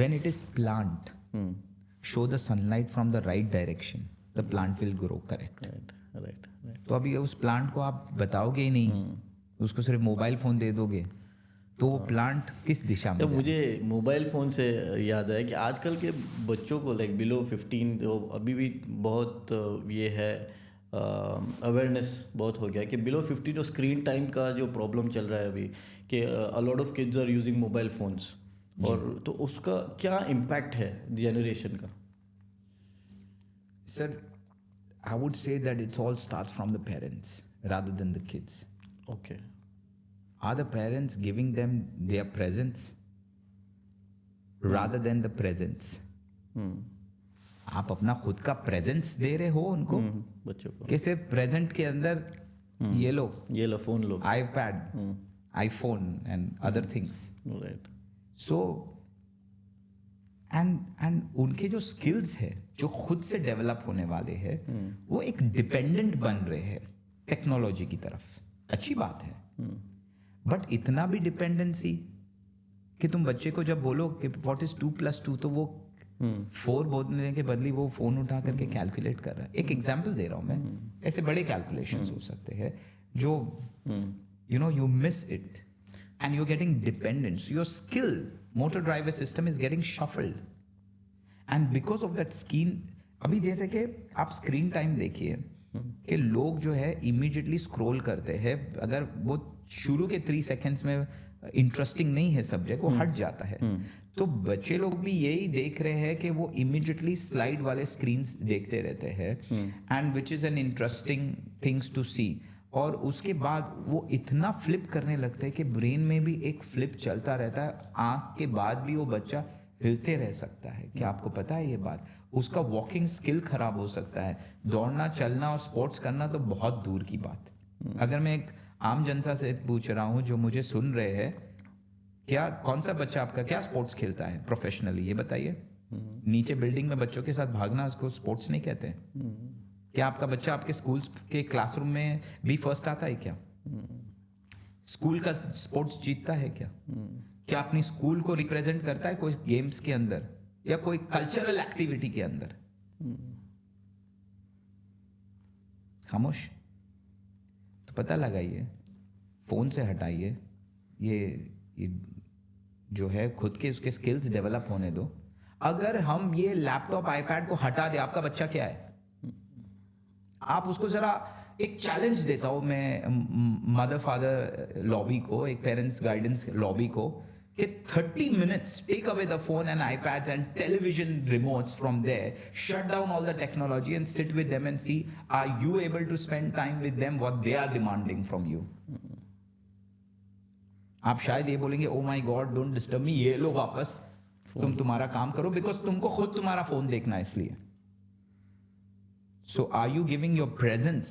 when it is plant, show the sunlight from the right direction, the plant will grow, correct? Right तो अभी उस plant को आप बताओगे ही नहीं, उसको सिर्फ मोबाइल फोन दे दोगे, तो वो प्लांट किस दिशा में तो जाएगा? मुझे मोबाइल फ़ोन से याद है कि आजकल के बच्चों को लाइक बिलो 15 तो अभी भी बहुत ये है अवेयरनेस बहुत हो गया कि बिलो 15 जो स्क्रीन टाइम का जो प्रॉब्लम चल रहा है अभी कि a lot of kids are using mobile phones, और तो उसका क्या इम्पैक्ट है जनरेशन का? Sir, I would say that it all starts from the parents rather than the kids. Okay Are the parents giving them their presence rather than the presence? आप अपना खुद का प्रेजेंस दे रहे हो उनको बच्चों को कि सिर्फ प्रेजेंट के अंदर ये लो ये लो फ़ोन लो, iPad, iPhone and other things. Right so and उनके जो स्किल्स है जो खुद से डेवलप होने वाले हैं वो एक डिपेंडेंट बन रहे हैं टेक्नोलॉजी की तरफ. अच्छी बात है, बट इतना भी डिपेंडेंसी कि तुम बच्चे को जब बोलो कि व्हाट इज 2+2 तो वो 4 बोलने के बदली वो फोन उठा करके कैलकुलेट कर रहा है. एक एग्जांपल दे रहा हूं मैं, ऐसे बड़े कैलकुलेशंस हो सकते हैं जो you miss it and you're getting dependent, so your skill motor driver system is getting shuffled, and because of that screen, अभी जैसे कि आप स्क्रीन टाइम देखिए कि लोग जो है इमीडिएटली स्क्रॉल करते हैं, अगर वो शुरू के 3 सेकेंड्स में इंटरेस्टिंग नहीं है सब्जेक्ट, वो हट जाता है. तो बच्चे लोग भी यही देख रहे हैं कि वो इमीडिएटली स्लाइड वाले स्क्रीन्स देखते रहते हैं, and which is an interesting things to see. और उसके बाद वो इतना फ्लिप करने लगते हैं कि ब्रेन में भी एक फ्लिप चलता रहता है. आँख के बाद भी वो बच्चा हिलते रह सकता है. क्या आपको पता है ये बात? उसका वॉकिंग स्किल खराब हो सकता है. दौड़ना, चलना और स्पोर्ट्स करना तो बहुत दूर की बात. अगर मैं एक आम जनता से पूछ रहा हूँ जो मुझे सुन रहे हैं, क्या कौन सा बच्चा आपका क्या स्पोर्ट्स खेलता है प्रोफेशनली, ये बताइए. नीचे बिल्डिंग में बच्चों के साथ भागना उसको स्पोर्ट्स नहीं कहते हैं. क्या आपका बच्चा आपके स्कूल के क्लासरूम में भी फर्स्ट आता है क्या? स्कूल का स्पोर्ट्स जीतता है क्या? क्या अपनी स्कूल को रिप्रेजेंट करता है कोई गेम्स के अंदर या कोई कल्चरल एक्टिविटी के अंदर? खामोश. तो पता लगाइए, फोन से हटाइए, ये जो है खुद के उसके स्किल्स डेवलप होने दो. अगर हम ये लैपटॉप आईपैड को हटा दे, आपका बच्चा क्या है? आप उसको जरा एक चैलेंज देता हूं मैं मदर फादर लॉबी को, एक पेरेंट्स गाइडेंस लॉबी को, कि 30 minutes take away the phone and iPads and television remotes from there, shut down all the technology and sit with them and see, are you able to spend time with them what they are demanding from you? आप शायद ये बोलेंगे, ओ my God don't disturb me, ये लो वापस, तुम तुम्हारा काम करो, बिकॉज तुमको खुद तुम्हारा फोन देखना है इसलिए. So are you giving your presence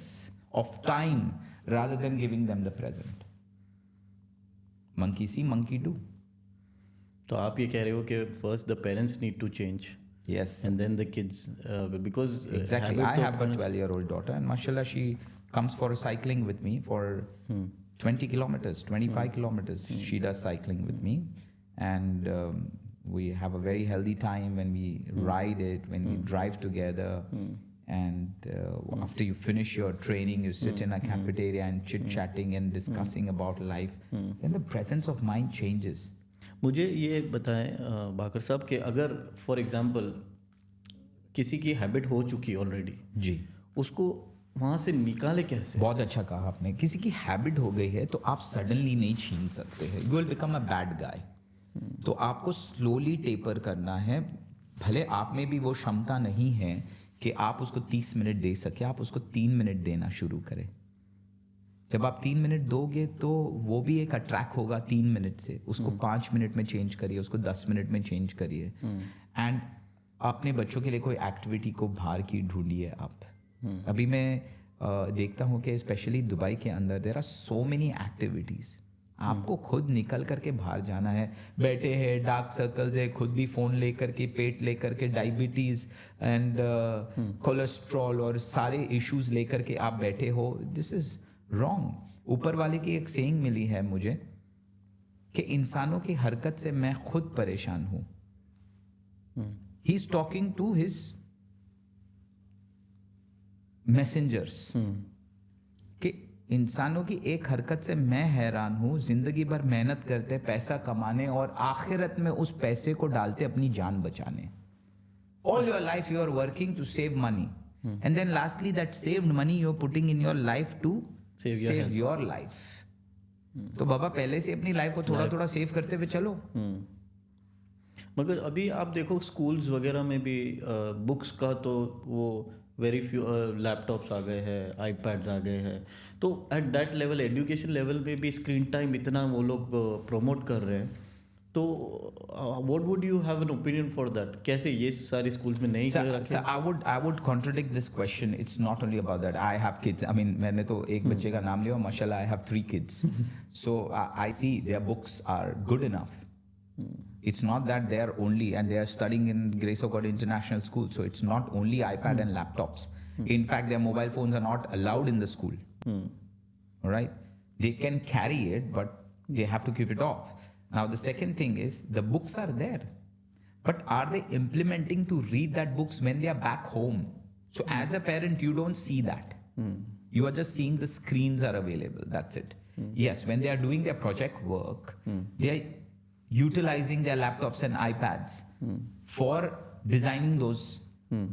of time rather than giving them the present? Monkey see, monkey do. तो आप ये कह रहे हो कि first the parents need to change Yes. and then the kids because Exactly. I have a 12-year-old daughter, and mashallah, she comes for cycling with me for 20 kilometers, 25 kilometers. She does cycling with me, and we have a very healthy time when we ride it, when we drive together. And after you finish your training, you sit in a cafeteria and chit-chatting and discussing about life. Then the presence of mind changes. मुझे ये बताएं भाकर साहब कि अगर for example किसी की habit हो चुकी ऑलरेडी जी, उसको वहाँ से निकाले कैसे? बहुत अच्छा कहा आपने. किसी की हैबिट हो गई है तो आप सडनली नहीं छीन सकते हैं. You will become a bad guy. तो आपको स्लोली टेपर करना है. भले आप में भी वो क्षमता नहीं है कि आप उसको 30 मिनट दे सके, आप उसको 3 मिनट देना शुरू करें. जब आप 3 मिनट दोगे तो वो भी एक अट्रैक्ट होगा 3 मिनट से. उसको 5 मिनट में चेंज करिए, उसको 10 मिनट में चेंज करिए. एंड अपने बच्चों के लिए कोई एक्टिविटी को बाहर की ढूंढिए आप. अभी मैं देखता हूँ कि स्पेशली दुबई के अंदर there are so many activities. आपको खुद निकल करके बाहर जाना है. बैठे हैं, डार्क सर्कल्स है, खुद भी फ़ोन लेकर के, पेट लेकर के, डायबिटीज़ एंड कोलेस्ट्रॉल और सारे इश्यूज लेकर के आप बैठे हो. This is wrong. ऊपर वाले की एक सेइंग मिली है मुझे कि इंसानों की हरकत से मैं खुद परेशान हूँ. He is talking to his messengers कि इंसानों की एक हरकत से मैं हैरान हूं, जिंदगी भर मेहनत करते पैसा कमाने और आखिरत में उस पैसे को डालते अपनी जान बचाने. All your life you are working to save money, and then lastly that saved money you are putting in your life to save your life. तो बाबा पहले से अपनी लाइफ को थोड़ा थोड़ा सेव करते हुए चलो. मगर अभी आप देखो स्कूल्स वगैरह में भी बुक्स का तो वो वेरी फ्यू लैपटॉप्स आ गए हैं, आईपैड्स आ गए हैं, तो at that level education level पे भी स्क्रीन टाइम इतना वो लोग प्रमोट कर रहे हैं. तो what would you have an opinion for that? कैसे ये सारे स्कूल्स में नहीं कर रखे? I would contradict this question. It's not only about that. I have kids. I mean, मैंने तो एक बच्चे का नाम लिया, माशाल्लाह I have 3 kids. So I see their books are good enough. It's not that they are only, and they are studying in Grace of God International School, so it's not only iPad and laptops. In fact, their mobile phones are not allowed in the school. All right? They can carry it, but they have to keep it off. Now, the second thing is, the books are there, but are they implementing to read that books when they are back home? So as a parent, you don't see that. You are just seeing the screens are available. That's it. Yes, when they are doing their project work, they are utilizing their laptops and iPads for designing those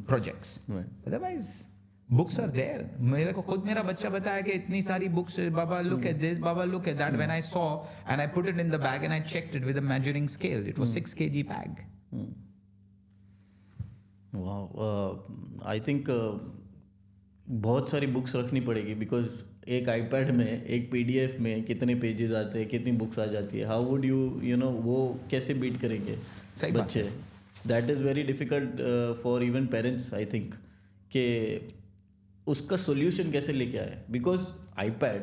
projects. Right. Otherwise, books are there. मेरे को खुद मेरा बच्चा बताया कि इतनी सारी books, Baba look at this, Baba look at that. When I saw and I put it in the bag and I checked it with a measuring scale, it was 6 kg bag. वाह, I think बहुत सारी books रखनी पड़ेगी, because एक iPad में, एक PDF में कितने पेजेस आते हैं, कितनी बुक्स आ जाती है. हाउ वुड यू नो वो कैसे बीट करेंगे सही बात बच्चे? That is very difficult for even parents, I think, कि उसका सोल्यूशन कैसे लेके आए. बिकॉज आईपैड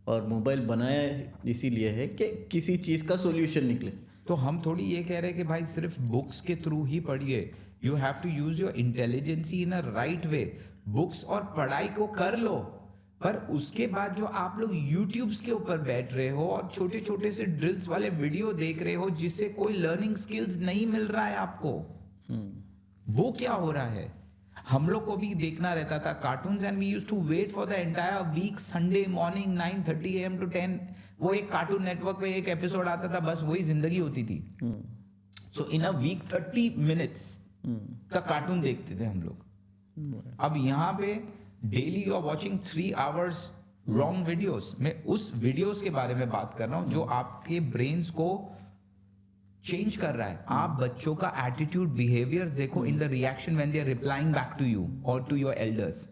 और मोबाइल बनाया इसीलिए है कि किसी चीज़ का सोल्यूशन निकले. तो हम थोड़ी ये कह रहे हैं कि भाई सिर्फ बुक्स के थ्रू ही पढ़िए. You have to use your intelligency in a right way. Books और पढ़ाई को कर लो, पर उसके बाद जो आप लोग यूट्यूब्स के ऊपर बैठ रहे हो और छोटे छोटे से ड्रिल्स वाले वीडियो देख रहे हो जिससे कोई लर्निंग स्किल्स नहीं मिल रहा है आपको, वो क्या हो रहा है? हम लोग को भी देखना रहता था cartoons, and we used to wait for the entire week, Sunday morning 9:30 AM to 10 वो एक कार्टून नेटवर्क पे एक एपिसोड आता था, बस वही जिंदगी होती थी. So in a week 30 minutes का कार्टून देखते थे हम लोग. अब यहाँ पे daily you are watching 3 hours wrong videos. मैं उस वीडियोस के बारे में बात कर रहा हूँ जो आपके ब्रेन्स को चेंज कर रहा है. आप बच्चों का एटीट्यूड, बिहेवियर देखो in the reaction when they are replying back to you और टू योर एल्डर्स.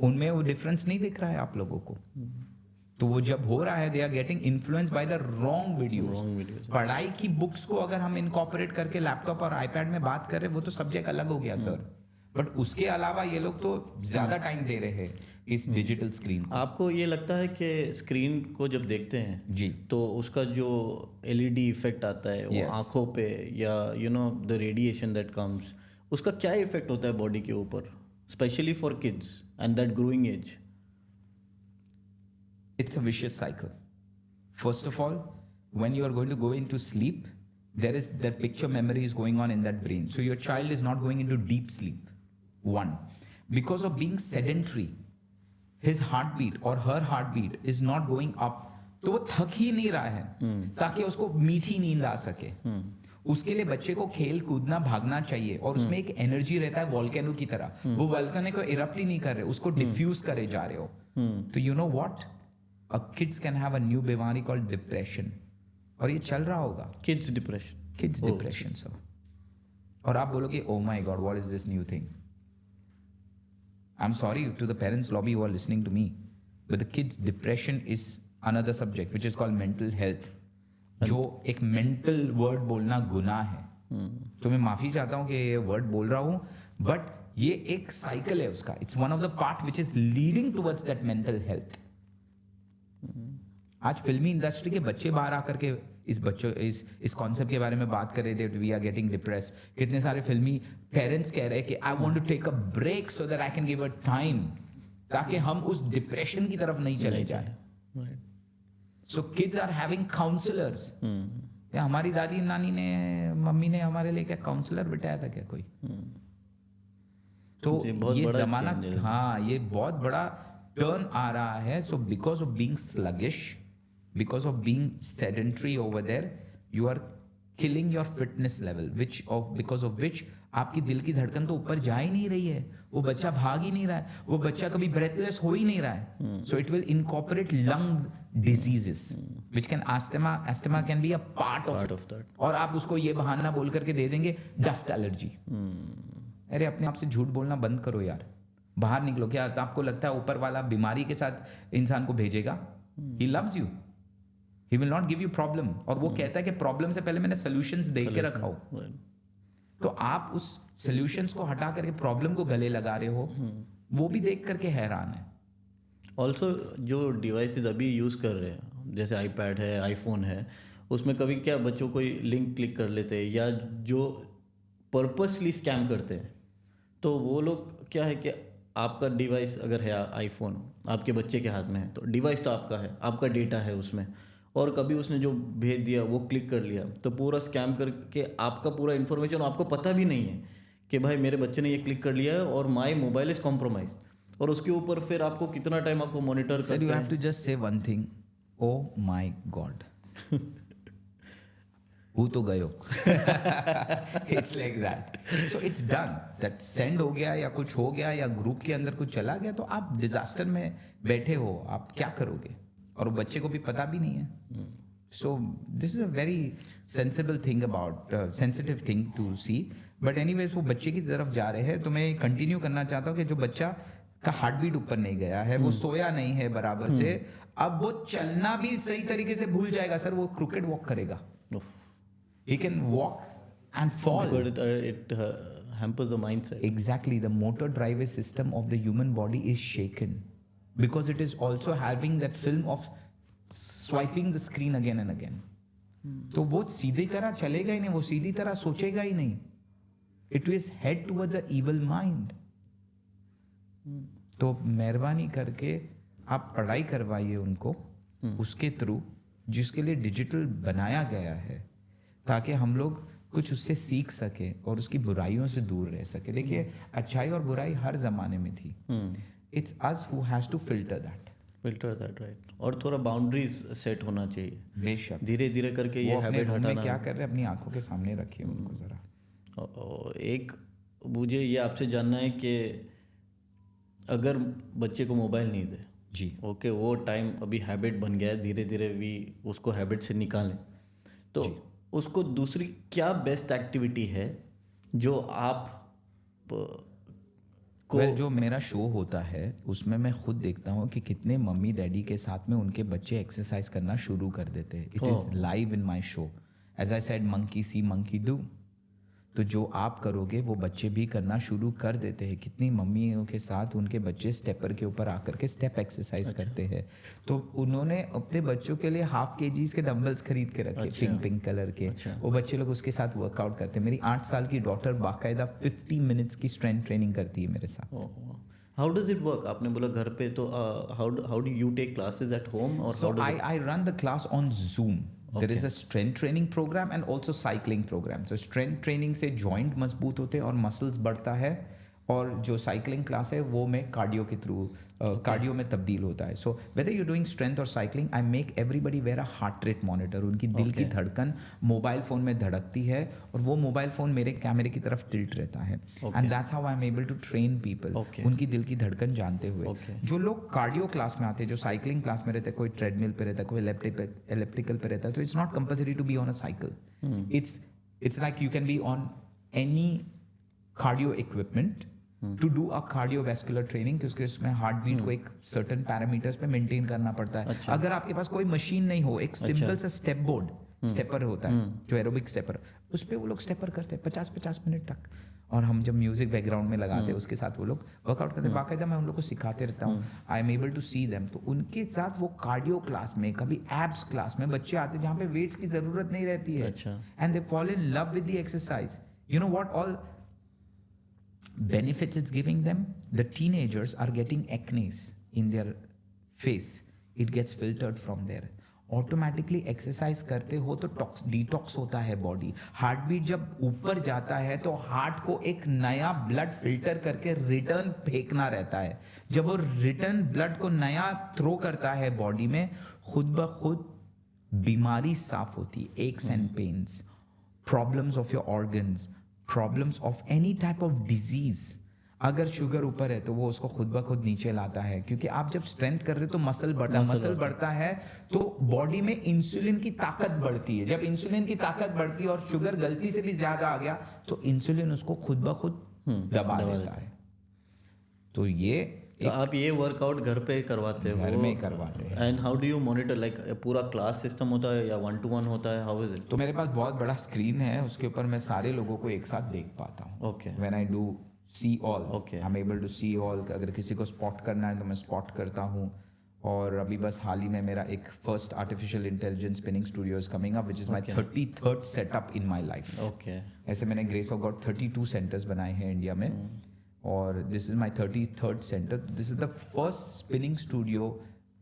उनमें वो डिफरेंस नहीं दिख रहा है आप लोगों को. तो वो जब हो रहा है, they are getting influence by the wrong videos. पढ़ाई की बुक्स को अगर हम इनकॉर्पोरेट करके लैपटॉप और आईपैड में बात कर रहे हैं, वो तो सब्जेक्ट अलग हो गया सर. बट उसके अलावा ये लोग तो ज्यादा टाइम दे रहे हैं इस डिजिटल स्क्रीन को. आपको ये लगता है कि स्क्रीन को जब देखते हैं जी, तो उसका जो एलईडी इफेक्ट आता है वो आंखों पे, या you know the radiation that comes, उसका क्या इफेक्ट होता है बॉडी के ऊपर, specially for kids and that growing age? it's a vicious cycle. First of all, when you are going to go into sleep, there is that picture memory is going on in that brain. So your child is not going into deep sleep. One, because of being sedentary, his heartbeat or her heartbeat is not going up. तो वो थक ही नहीं रहा है ताकि उसको मीठी नींद आ सके. उसके लिए बच्चे को खेल कूदना, भागना चाहिए, और उसमें एक एनर्जी रहता है वोल्केनो की तरह. वो वोल्केनो को इरप्ट ही नहीं कर रहे, उसको डिफ्यूज करे जा रहे हो. तो you know what, kids can have a new बीमारी called depression, और ये चल रहा होगा. Kids depression sir. और आप बोलोगे oh my god, what is this new thing? I'm sorry to the parents lobby who are listening to me, but the kids depression is another subject which is called mental health. जो एक mental word बोलना गुनाह है. तो मैं माफी चाहता हूँ कि ये word बोल रहा हूँ, but ये एक साइकिल है उसका. It's one of the part which is leading towards that mental health. आज फिल्मी इंडस्ट्री के बच्चे बाहर आकर के इस कॉन्सेप्ट के बारे में बात कर रहे थे, वी आर गेटिंग डिप्रेस. कितने सारे फिल्मी पेरेंट्स कह रहे हैं कि I want to take a break so that I can give a time, ताकि हम उस डिप्रेशन की तरफ नहीं चले जाए. So kids are having counsellors. या हमारी दादी नानी ने मम्मी ने हमारे लिए क्या काउंसलर बिठाया था क्या कोई? तो बहुत ये बड़ा जमाना, change है। हाँ, ये बहुत बड़ा टर्न आ रहा है. So because of being sluggish, because of being sedentary over there, you are killing your fitness level, because of which आपकी दिल की धड़कन तो ऊपर जा ही नहीं रही है, वो बच्चा भाग ही नहीं रहा है, वो बच्चा कभी ब्रेथलेस हो ही नहीं रहा है. So it will incorporate lung diseases which can asthma can be a part of that. और आप उसको ये बहाना बोल करके दे देंगे डस्ट एलर्जी. अरे अपने आप से झूठ बोलना बंद करो यार, बाहर निकलो. क्या आपको लगता है ऊपर वाला बीमारी के साथ इंसान को भेजेगा? He loves you, he will not give you problem. और वो कहता है कि प्रॉब्लम से पहले मैंने सॉल्यूशंस दे के रखा हो. तो आप उस सॉल्यूशंस को हटा करके प्रॉब्लम को गले लगा रहे हो, वो भी देख करके हैरान है. ऑल्सो जो डिवाइसेस अभी यूज़ कर रहे हैं, जैसे आईपैड है, आईफोन है, उसमें कभी क्या बच्चों कोई लिंक क्लिक कर लेते हैं या जो पर्पसली स्कैम करते हैं, तो वो लोग क्या है कि आपका डिवाइस अगर है आईफोन आपके बच्चे के हाथ में है, तो डिवाइस तो आपका है, आपका डेटा है उसमें, और कभी उसने जो भेज दिया वो क्लिक कर लिया, तो पूरा स्कैम करके आपका पूरा इन्फॉर्मेशन आपको पता भी नहीं है कि भाई मेरे बच्चे ने ये क्लिक कर लिया है और माई मोबाइल इज कॉम्प्रोमाइज. और उसके ऊपर फिर आपको कितना टाइम आपको monitor sir you have to just say one thing, oh my God, वो तो गयो. It's like that. So it's done, that send हो गया या कुछ हो गया या ग्रुप के अंदर कुछ चला गया, तो आप डिजास्टर में बैठे हो, आप क्या करोगे? और वो बच्चे को भी पता भी नहीं है. So this is a very sensible thing about sensitive thing to see. But anyways वो बच्चे की तरफ जा रहे हैं, तो मैं कंटिन्यू करना चाहता हूँ कि जो बच्चा का हार्ट बीट ऊपर नहीं गया है, वो सोया नहीं है बराबर से, अब वो चलना भी सही तरीके से भूल जाएगा. सर वो क्रिकेट वॉक करेगा, he can walk and fall. Because it hampers the mindset. Exactly, the motor driver system of the human body is shaken because it is also having that film of swiping the screen again and again. तो वो सीधी तरह चलेगा ही नहीं, वो सीधी तरह सोचेगा ही नहीं. It will head towards a evil mind. तो मेहरबानी करके आप पढ़ाई करवाइए उनको उसके थ्रू, जिसके लिए डिजिटल बनाया गया है, ताकि हम लोग कुछ उससे सीख सके और उसकी बुराइयों से दूर रह सके. देखिए अच्छाई और बुराई हर जमाने में थी. It's us who has to filter that, right. और थोड़ा बाउंड्रीज सेट होना चाहिए. बेशक धीरे धीरे करके ये हैबिट हटाना. क्या कर रहे हैं अपनी आंखों के सामने रखिए उनको जरा. एक मुझे ये आपसे जानना है कि अगर बच्चे को मोबाइल नहीं दे जी, ओके, वो टाइम अभी हैबिट बन गया है, धीरे धीरे भी उसको हैबिट से निकालें, तो उसको दूसरी क्या बेस्ट एक्टिविटी है जो आप को जो मेरा शो होता है उसमें मैं खुद देखता हूँ कि कितने मम्मी डैडी के साथ में उनके बच्चे एक्सरसाइज करना शुरू कर देते हैं. It is live in my show. As I said, monkey see monkey do. तो जो आप करोगे वो बच्चे भी करना शुरू कर देते हैं. कितनी मम्मियों के साथ उनके बच्चे स्टेपर के ऊपर आकर के स्टेप एक्सरसाइज करते हैं. तो उन्होंने अपने बच्चों के लिए हाफ केजीज के डंबल्स खरीद के रखे, पिंक पिंक कलर के. वो बच्चे लोग उसके साथ वर्कआउट करते हैं. मेरी 8 साल की डॉटर बाकायदा 50 मिनट्स की स्ट्रेंथ ट्रेनिंग करती है मेरे साथ. How does it work? आपने बोला घर पे, तो how do you take classes at home? और so I run the class on Zoom. There is a strength training program and also cycling program. So strength training से joint मजबूत होते हैं और muscles बढ़ता है, और जो साइकिलिंग क्लास है वो मैं कार्डियो के थ्रू कार्डियो में तब्दील होता है. So whether you doing strength और cycling, I make everybody wear a heart rate monitor. उनकी दिल की धड़कन मोबाइल फ़ोन में धड़कती है और वो मोबाइल फ़ोन मेरे कैमरे की तरफ टिल्ट रहता है. And that's how I am able to train people, उनकी दिल की धड़कन जानते हुए. जो लोग कार्डियो क्लास में आते हैं, जो साइकिलिंग क्लास में रहते हैं, कोई ट्रेडमिल पे रहता है, कोई एलिप्टिकल पे रहता है, तो it's not compulsory to be on a cycle. It's like you can be on any cardio equipment to do a cardiovascular training, क्योंकि उसमें हार्ट बीट को एक सर्टेन पैरामीटर्स पे मेंटेन करना पड़ता है. अगर आपके पास कोई मशीन नहीं हो, एक सिंपल सा स्टेप बोर्ड स्टेपर होता है जो एरोबिक स्टेपर, उस पर वो लोग स्टेपर करते हैं 50-50 मिनट तक. और हम जब म्यूजिक बैकग्राउंड में लगाते हैं उसके साथ वो लोग वर्कआउट करते हैं. बाकायदा मैं उन लोग को सिखाते रहता हूँ. I am able to see them. तो उनके साथ वो कार्डियो क्लास में, कभी एब्स क्लास में बच्चे आते हैं जहाँ पे वेट्स की जरूरत नहीं रहती है, and they fall in love with the exercise. You know what all benefits it's giving them? The teenagers are getting acne in their face. It gets filtered from there. Automatically exercise करते हो तो detox होता है body. Heart beat जब ऊपर जाता है तो हार्ट को एक नया ब्लड फिल्टर करके रिटर्न फेंकना रहता है। जब वो रिटर्न ब्लड को नया थ्रो करता है बॉडी में, खुद ब खुद बीमारी साफ होती, x and pains, problems of your organs, problems of any type of disease. अगर शुगर ऊपर है तो वो उसको खुद ब खुद नीचे लाता है, क्योंकि आप जब स्ट्रेंथ कर रहे हो तो मसल बढ़ता है तो बॉडी में इंसुलिन की ताकत बढ़ती है। जब इंसुलिन की ताकत बढ़ती है और शुगर गलती से भी ज्यादा आ गया तो इंसुलिन उसको खुद ब खुद दबा देता है। तो ये तो आप ये वर्कआउट घर पे करवाते हो? घर में ही करवाते हैं। And how do you monitor, like पूरा क्लास सिस्टम होता है या 1-to-1 होता है, हाउ इज इट? तो मेरे पास बहुत बड़ा स्क्रीन है, उसके ऊपर मैं सारे लोगों को एक साथ देख पाता हूँ। Okay, when I do see all, Okay. I am able to see all. अगर किसी को स्पॉट करना है तो मैं स्पॉट करता हूँ। और अभी बस हाल ही में मेरा एक first artificial intelligence spinning studio is coming up, which is my 33rd setup in my life. Okay, ऐसे मैंने ग्रेस ऑफ गॉड 32 सेंटर्स बनाए हैं इंडिया में, और this is my 33rd centre. This is the first spinning studio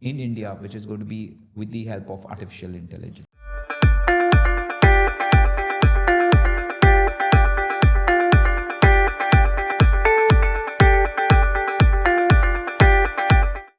in India which is going to be with the help of artificial intelligence.